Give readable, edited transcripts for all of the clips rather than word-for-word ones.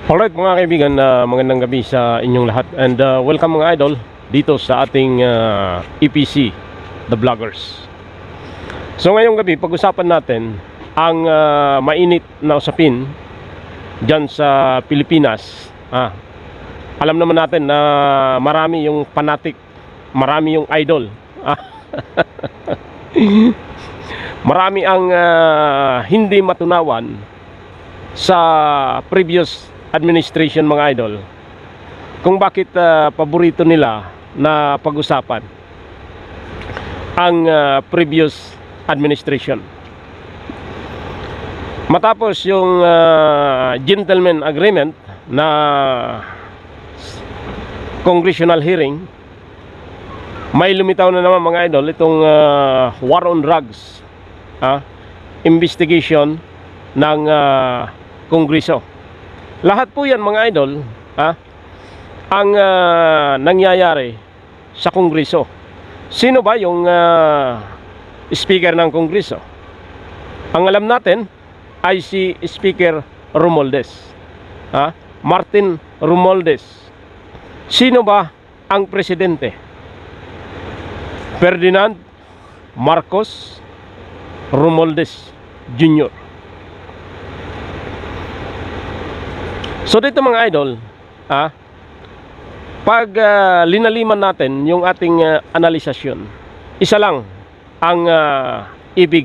Alright mga kaibigan, magandang gabi sa inyong lahat and welcome mga idol dito sa ating EPC, The Vloggers. So ngayong gabi pag-usapan natin ang mainit na usapin dyan sa Pilipinas. Alam naman natin na marami yung fanatic, marami yung idol. Marami ang hindi matunawan sa previous administration mga idol kung bakit paborito nila na pag-usapan ang previous administration. Matapos yung gentleman agreement na congressional hearing, may lumitaw na naman mga idol itong war on drugs investigation ng Kongreso. Lahat po yan mga idol ang nangyayari sa Kongreso. Sino ba yung Speaker ng Kongreso? Ang alam natin ay si Speaker Romualdez, Martin Romualdez. Sino ba ang Presidente? Ferdinand Marcos Romualdez Jr. So dito mga idol, pag linaliman natin yung ating analisasyon, isa lang ang ibig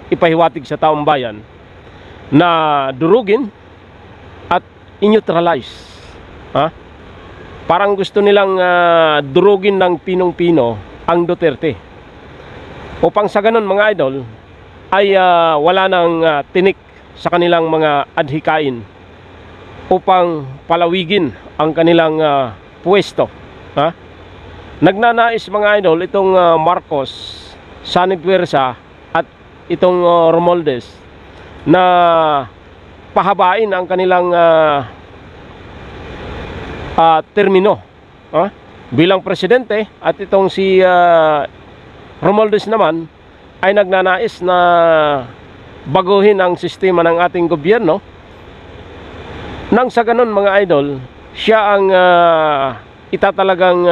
ipahiwatig sa taong bayan na durugin at i-neutralize. Parang gusto nilang durugin ng pinong-pino ang Duterte, upang sa ganun mga idol ay wala nang tinik sa kanilang mga adhikain upang palawigin ang kanilang pwesto. Nagnanais mga idol itong Marcos, Sani Puersa at itong Romualdez na pahabain ang kanilang termino bilang presidente, at itong si Romualdez naman ay nagnanais na baguhin ang sistema ng ating gobyerno. Nang sa ganun mga idol, siya ang itatalagang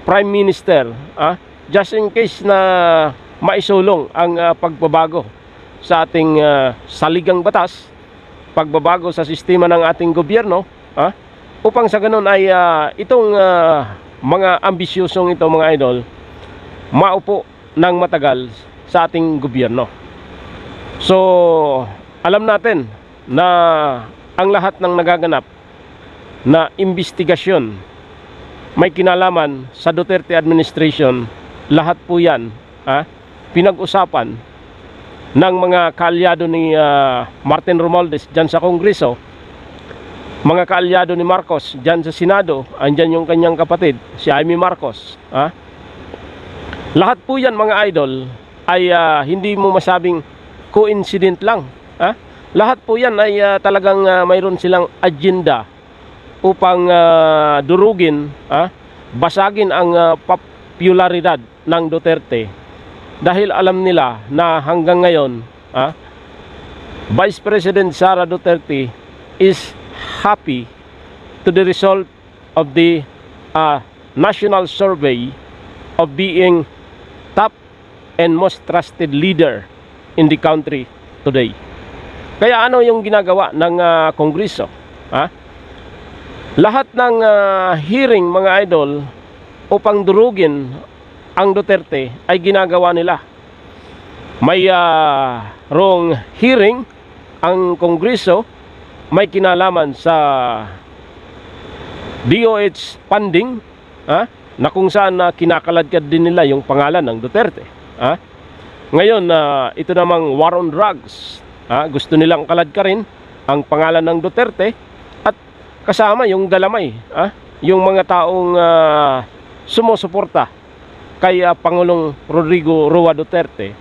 Prime Minister, just in case na maisulong ang pagbabago sa ating saligang batas, pagbabago sa sistema ng ating gobyerno, upang sa ganun ay itong mga ambisyosong ito mga idol maupo ng matagal sa ating gobyerno. So alam natin na ang lahat ng nagaganap na investigasyon may kinalaman sa Duterte administration, lahat po yan pinag-usapan ng mga kaalyado ni Martin Romualdez dyan sa Kongreso, mga kaalyado ni Marcos dyan sa Senado, andyan yung kanyang kapatid si Amy Marcos. Lahat po yan mga idol ay hindi mo masabing coincident lang. Lahat po yan ay talagang mayroon silang agenda upang durugin, basagin ang popularidad ng Duterte, dahil alam nila na hanggang ngayon Vice President Sara Duterte is happy to the result of the national survey of being top and most trusted leader in the country today. Kaya ano yung ginagawa ng Kongreso? Lahat ng hearing mga idol upang durugin ang Duterte ay ginagawa nila. May wrong hearing ang Kongreso, may kinalaman sa DOH funding, na kung saan kinakaladkad din nila yung pangalan ng Duterte. Ngayon ito namang war on drugs, gusto nilang kaladkarin ang pangalan ng Duterte, at kasama yung galamay, yung mga taong sumusuporta kay Pangulong Rodrigo Roa Duterte.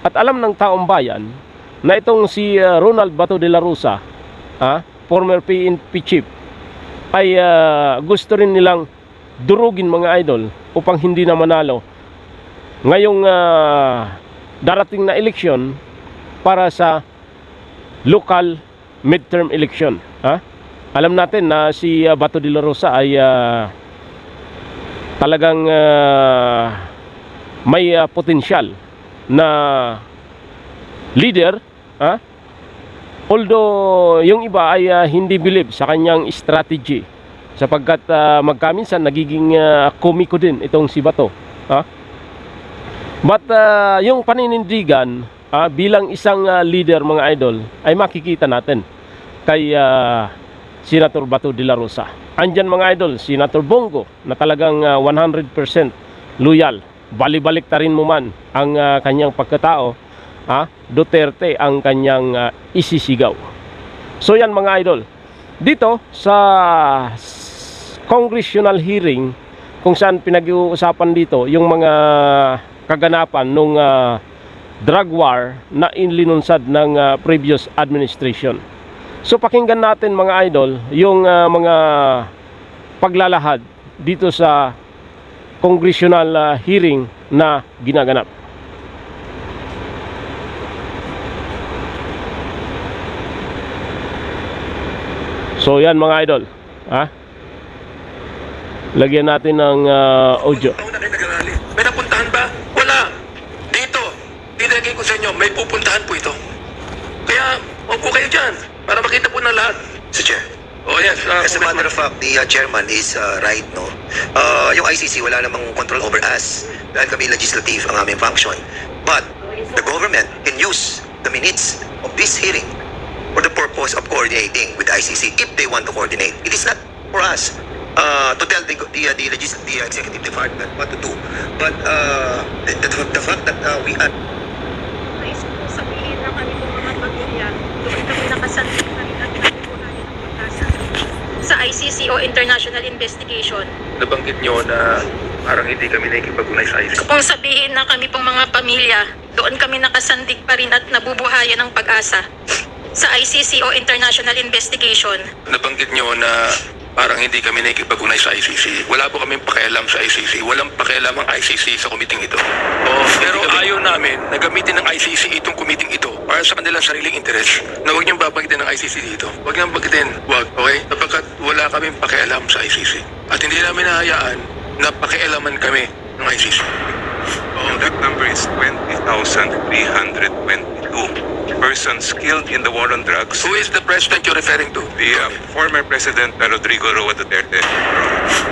At alam ng taong bayan na itong si Ronald Bato de la Rosa, former PNP chief, ay gusto rin nilang durugin mga idol upang hindi na manalo ngayong darating na eleksyon para sa local midterm election. Alam natin na si Bato de la Rosa ay talagang may potensyal na leader, although yung iba ay hindi believe sa kanyang strategy sapagkat magkaminsan nagiging komiko din itong si Bato, but yung paninindigan bilang isang leader, mga idol, ay makikita natin kay Senator Bato de la Rosa. Andyan, mga idol, Senator Bongo na talagang 100% loyal. Bali-balik ta rin mo man ang kanyang pagkatao, Duterte ang kanyang isisigaw. So yan, mga idol, dito sa congressional hearing kung saan pinag-uusapan dito yung mga kaganapan nung drug war na inlinunsad ng previous administration. So pakinggan natin, mga idol, yung mga paglalahad dito sa congressional hearing na ginaganap. So yan, mga idol, lagyan natin ng audio. May napuntahan ba? Wala. Dito, dinagay ko sa inyo, may pupuntahan po ito. Kaya, upo kayo dyan para makita po ng lahat. Mr. Chair. Oh yes. As a matter of fact, the chairman is right, no? Yung ICC wala namang control over us dahil kami legislative ang aming function. But the government can use the minutes of this hearing for the purpose of coordinating with the ICC if they want to coordinate. It is not for us to tell the executive department what to do. But the fact that we are sabihin na kami kung mga pamilya, doon kami nakasantin kami at nabubuhayan ng pagkasa sa ICC o International Investigation. Nabanggit nyo na parang hindi kami nakikipag-unay sa ICC. Kung sabihin na kami pong mga pamilya, doon kami nakasandig pa rin at nabubuhayan ng pag-asa sa ICC o International Investigation. Nabanggit nyo na parang hindi kami nakikipag-unay sa ICC. Wala po kaming pakialam sa ICC. Walang pakialam ang ICC sa committee ito. Pero ayaw namin na gamitin ng ICC itong committee ito para sa kanilang sariling interes. Na huwag niyong babanggitin ng ICC dito. Huwag niyong banggitin. Huwag, okay? Sapagkat wala kaming pakialam sa ICC. At hindi namin nahayaan na pakialaman kami ng ICC. That number is 20,322 persons killed in the war on drugs. Who is the president you're referring to? The former President Rodrigo Roa Duterte.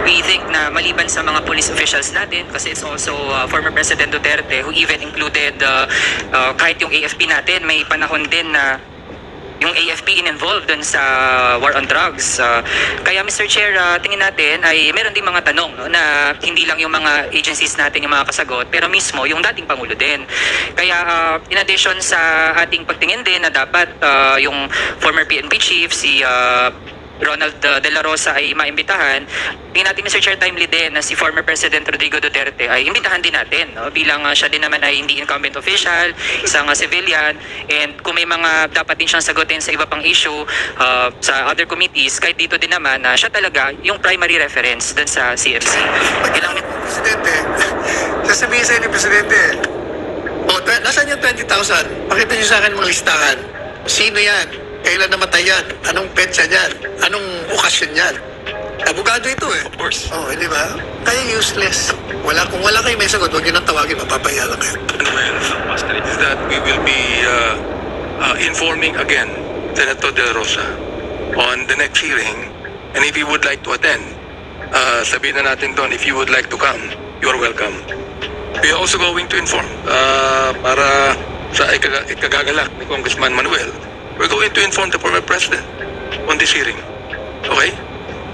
We think na maliban sa mga police officials natin, kasi it's also former President Duterte who even included kahit yung AFP natin, may panahon din na yung AFP in-involved dun sa war on drugs. Kaya Mr. Chair, tingin natin ay meron din mga tanong, no, na hindi lang yung mga agencies natin yung mga kasagot, pero mismo yung dating Pangulo din. Kaya in addition sa ating pagtingin din na dapat yung former PNP chief, si Ronald De La Rosa ay maimbitahan, tingin natin Mr. Chair timely din na si former President Rodrigo Duterte ay imbitahan din natin, no? Bilang siya din naman ay hindi incumbent official, isang civilian, and kung may mga dapat din siyang sagutin sa iba pang issue sa other committees, kahit dito din naman na siya talaga yung primary reference dun sa CMC. Ilang Presidente, sasabihin sa inyo, Presidente, nasaan yung 20,000? Pakita niyo sa akin mga listahan. Sino yan? Kailan namatay yan? Anong petsa yan? Anong okasyon yan? Abogado ito eh. Of course. Oh, di ba? Kaya useless. Kung wala kayo may sagot, huwag nyo nang tawagin, mapapaya lang kayo. Is that we will be informing again Senator De La Rosa on the next hearing, and if you would like to attend, sabihin na natin doon, if you would like to come, you are welcome. We are also going to inform para sa ikagagalak ni Congressman Manuel. We're going to inform the former president on this hearing. Okay?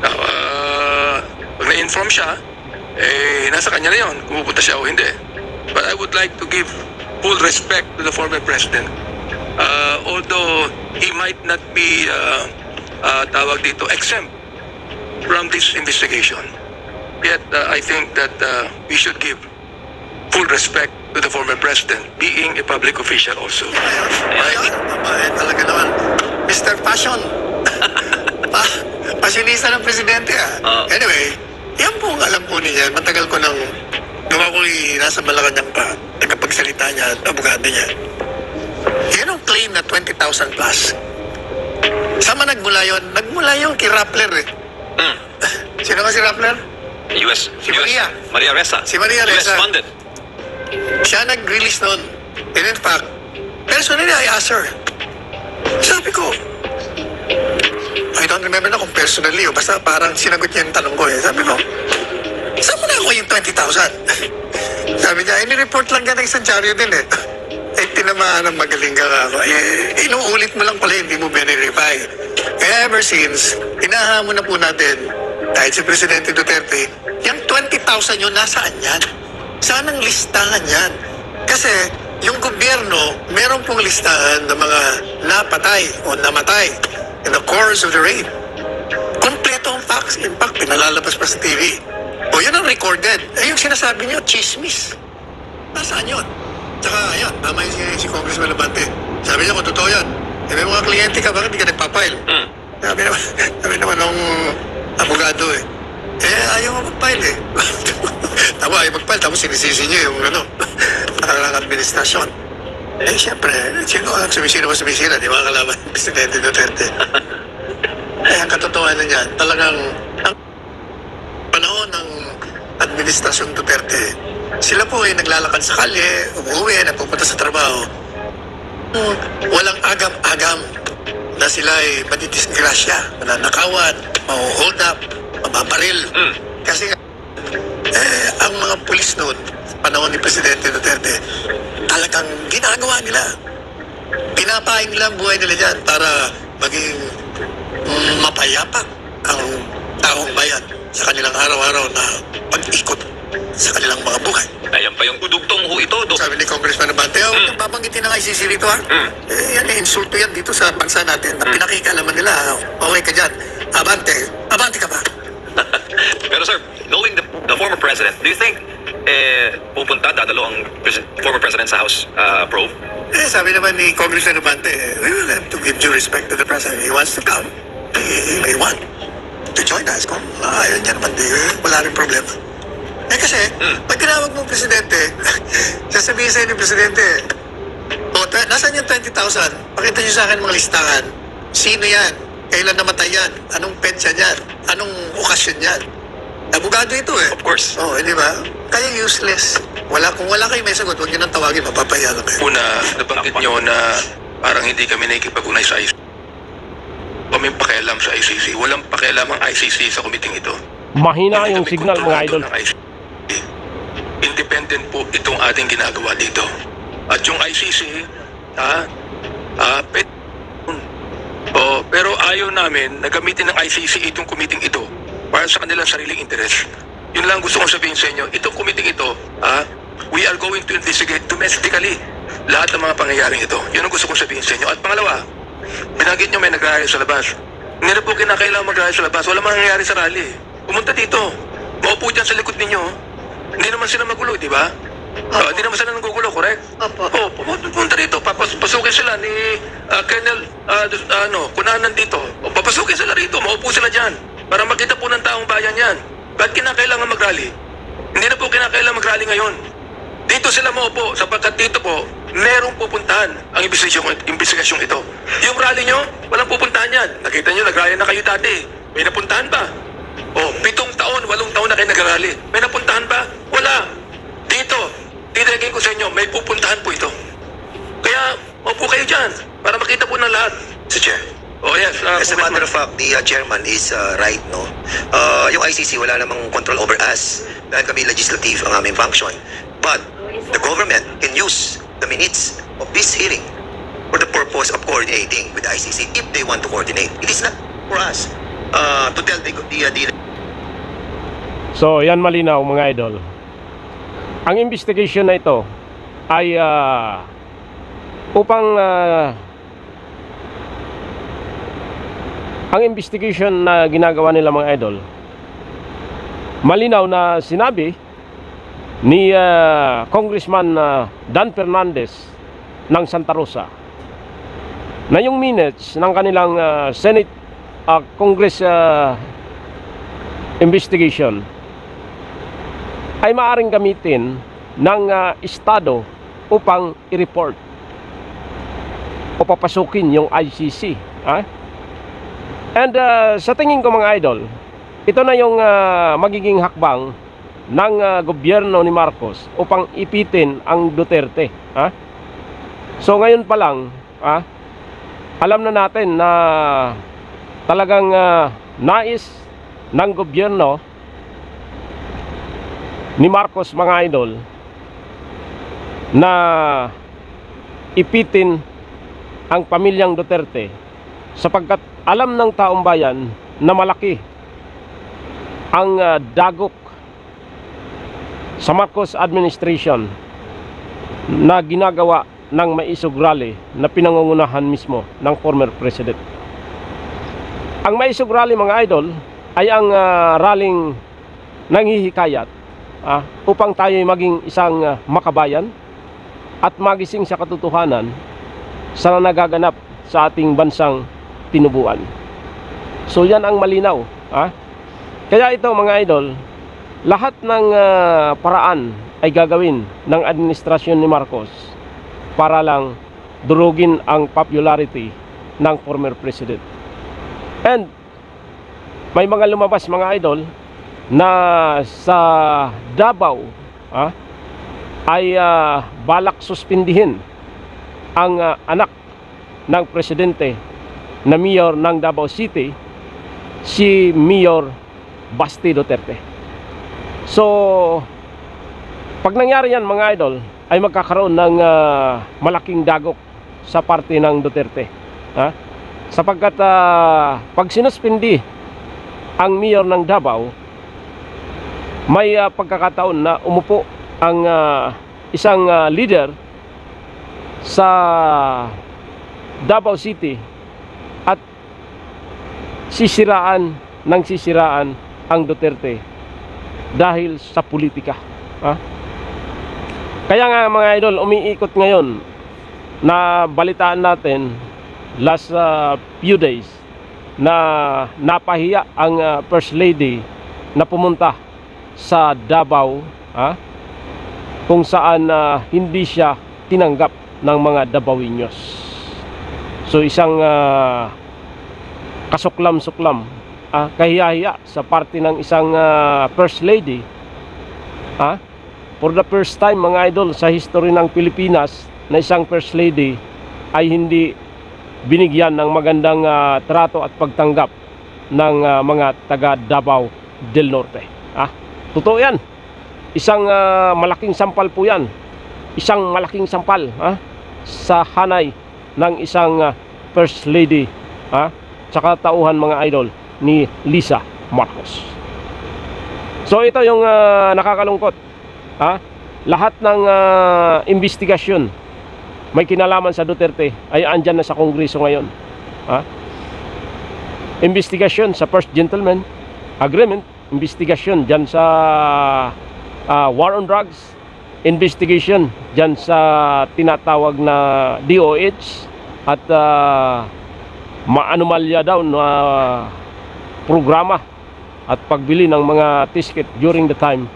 Now, pag na-inform siya, nasa kanya na yun, kung pupunta siya o hindi. But I would like to give full respect to the former president. Although he might not be, tawag dito, exempt from this investigation. Yet, I think that we should give full respect to the former president, being a public official also. Ayun, talaga naman. Mr. Passion. Pasyonista ng presidente Anyway, yan po ang alam po niya. Matagal ko nang gawa ko'y nasa Malacanang pa. Nagkapagsalita niya at abogado niya. Yan ang claim na 20,000 plus. Saan man nagmula yun? Nagmula yun kay Rappler eh. Sino nga si Rappler? US, Si Maria. Maria Ressa. Si Maria Ressa. US funded. Siya nag-release nun. And in fact, personally, I asked her. Sabi ko, I don't remember na kung personally o basta parang sinagot niya yung tanong ko eh. Sabi ko, saan mo na ako yung 20,000? Sabi niya, ini-report lang yan ng isang dyaryo din eh. Eh, tinamaan ng magaling ka ako. Eh, inuulit mo lang pala, hindi mo verify. Kaya ever since, inahamon na po natin, dahil si Presidente Duterte, yung 20,000 yun, nasaan yan? Saan ang listahan yan? Kasi, yung gobyerno, meron pong listahan ng mga napatay o namatay in the course of the raid. Kompleto ang facts. In fact, pinalalabas pa sa TV. O, yun ang recorded. Eh, yung sinasabi niyo, chismis. Nasaan yun? Tsaka, ayan, tama yung si Congressman Labante. Sabi niya, kung totoo yan, eh, may mga kliyente ka, bakit di ka nagpapile? Sabi naman ng abogado eh. Eh, ayaw mo mag-file eh. Tama, ayaw mag-file, tapos sinisisi niyo yung nakarang administrasyon. Eh, siyempre, sino ang sumisira, di ba kalaban ng Presidente Duterte? Eh, ang katotohanan niyan, talagang ang panahon ng administrasyon Duterte, sila po ay naglalakad sa kalye, umuwi, nagpupunta sa trabaho. Walang agam-agam na sila ay madidisgrasya, mananakawan, mahuhold up, mababaril. Kasi ang mga pulis noon, panahon ni Presidente Duterte, talagang ginagawa nila. Pinapain nila ang buhay nila dyan para maging mapayapa ang taong bayan sa kanilang araw-araw na pag-ikot sa kanilang mga buhay. Ayan pa yung dudugtong ho ito, Dok. Sabi ni Congressman Abante, babanggitin ng ICC rito ha. Yan, insulto yan dito sa bansa natin. Na pinakikalaman nila, okay ka dyan. Abante ka ba? Pero sir, knowing the former president, do you think pupunta, dadalo ang former president sa House probe? Eh, sabi naman ni Congressman Abante, we will have to give due respect to the president. He wants to come. He may want to join us. Kung ayaw niya naman, wala rin problema. Eh kasi, pag tinawag mong presidente, sasabihin sa'yo ni presidente, nasaan yung 20,000? Pakita niyo sa akin mga listahan. Sino yan? Kailan namatay yan? Anong petsa niyan? Anong okasyon niyan? Abogado ito eh. Of course. Oh, di ba? Kaya useless. Kung wala kayo may sagot, huwag niyo nang tawagin, mapapaya lang kayo. Una, nabanggit nyo na parang hindi kami nakikipag-unay sa ICC. Kami pakialam sa ICC. Walang pakialam ang ICC sa komiting ito. Mahina Hindi yung kami signal, mga kontrolado idol. ng ICC. Independent po itong ating ginagawa dito. At yung ICC, pero ayaw namin na gamitin ng ICC itong committee ito para sa kanilang sariling interes. Yun lang gusto kong sabihin sa inyo. Itong committee ito, we are going to investigate domestically lahat ng mga pangyayaring ito. Yun ang gusto kong sabihin sa inyo. At pangalawa, binanggit nyo may nag-rally sa labas. Hindi na po kinakailangan mag-rally sa labas. Wala mangyayari sa rally. Pumunta dito. Maupo dyan sa likod ninyo. Hindi naman sila magulo, di ba? Hindi naman sila nanggugulo, correct? Opo. Pumunta dito. Papasukin sila ni Colonel Kunanan dito. O papasukin sila rito. Maupo sila dyan. Para makita po ng taong bayan yan. Ba't kinakailangan mag-rally? Hindi na po kinakailangan mag-rally ngayon. Dito sila maupo sapagkat dito po merong pupuntahan ang investigasyong ito. Yung rally nyo, walang pupuntahan yan. Nakita nyo, nag-rally na kayo dati. May napuntahan ba? O, 7 taon, 8 taon na kayo nag-rally. May napuntahan ba? Wala. Dito, titigin ko sa inyo, may pupuntahan po ito. Kaya, maupo kayo dyan para makita po ng lahat. Mr. Chair. Oh, yes. As a matter of fact, the chairman is right, no? Yung ICC, wala namang control over us dahil kami legislative ang aming function. But the government can use the minutes of this hearing for the purpose of coordinating with the ICC if they want to coordinate. It is not for us to tell the So, yan malinaw mga idol. Ang investigation na ito ay ang investigation na ginagawa nila mga idol, malinaw na sinabi ni Congressman Dan Fernandez ng Santa Rosa na yung minutes ng kanilang Senate Congress investigation ay maaaring gamitin ng Estado upang i-report o papasukin yung ICC. And sa tingin ko mga idol, ito na yung magiging hakbang ng gobyerno ni Marcos upang ipitin ang Duterte. So ngayon pa lang, alam na natin na talagang nais ng gobyerno ni Marcos mga idol na ipitin ang pamilyang Duterte, sapagkat alam ng taong bayan na malaki ang dagok sa Marcos administration na ginagawa ng maisog rally na pinangungunahan mismo ng former president. Ang maisog rally mga idol ay ang rallying nanghihikayat upang tayo maging isang makabayan at magising sa katotohanan sa nagaganap sa ating bansang tinubuan. So yan ang malinaw. Kaya ito mga idol, lahat ng paraan ay gagawin ng administrasyon ni Marcos para lang durugin ang popularity ng former president. And may mga lumabas mga idol na sa Davao ay balak suspindihin ang anak ng presidente na mayor ng Davao City, si Mayor Basti Duterte. So pag nangyari yan mga idol, ay magkakaroon ng malaking dagok sa parte ng Duterte. Sapagkat pag sinuspindi ang mayor ng Davao, may pagkakataon na umupo ang isang leader sa Davao City at sisiraan ang Duterte dahil sa politika. Kaya nga mga idol, umiikot ngayon na balitaan natin last few days na napahiya ang First Lady na pumunta sa Davao, kung saan hindi siya tinanggap ng mga Davaoeños. So isang kasuklam-suklam, kahiya-hiya sa parte ng isang First Lady. For the first time mga idol sa history ng Pilipinas, na isang First Lady ay hindi binigyan ng magandang trato at pagtanggap ng mga taga Davao del Norte. Totoo yan. Isang malaking sampal po yan. Isang malaking sampal sa hanay ng isang First Lady sa katauhan mga idol ni Lisa Marcos. So ito yung nakakalungkot. Lahat ng investigasyon may kinalaman sa Duterte ay andyan na sa Kongreso ngayon. Investigasyon sa First Gentleman Agreement, investigasyon dyan sa War on Drugs, investigation dyan sa tinatawag na DOH at maanomalya daw na programa at pagbili ng mga ticket during the time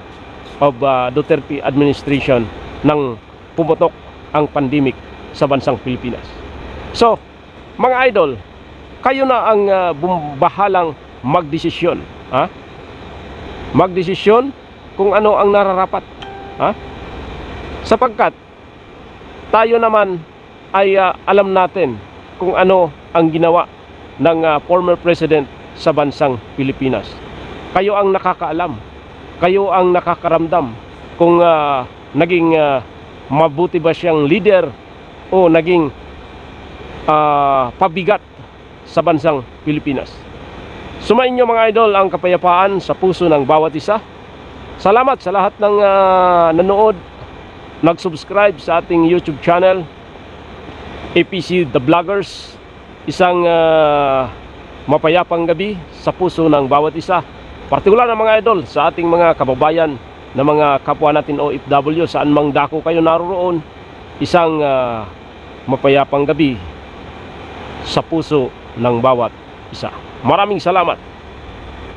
of Duterte administration nang pumutok ang pandemic sa bansang Pilipinas. So, mga idol, kayo na ang bahalang magdesisyon. Magdesisyon kung ano ang nararapat. Sapagkat tayo naman ay alam natin kung ano ang ginawa ng former president sa bansang Pilipinas. Kayo ang nakakaalam. Kayo ang nakakaramdam kung naging mabuti ba siyang leader o naging pabigat sa bansang Pilipinas. Sumain nyo mga idol ang kapayapaan sa puso ng bawat isa. Salamat sa lahat ng nanood, nag-subscribe sa ating YouTube channel, APC The Vloggers. Isang mapayapang gabi sa puso ng bawat isa. Partikular na mga idol sa ating mga kababayan na mga kapwa natin OFW, saan mang dako kayo naroon, isang mapayapang gabi sa puso ng bawat isa. Maraming salamat.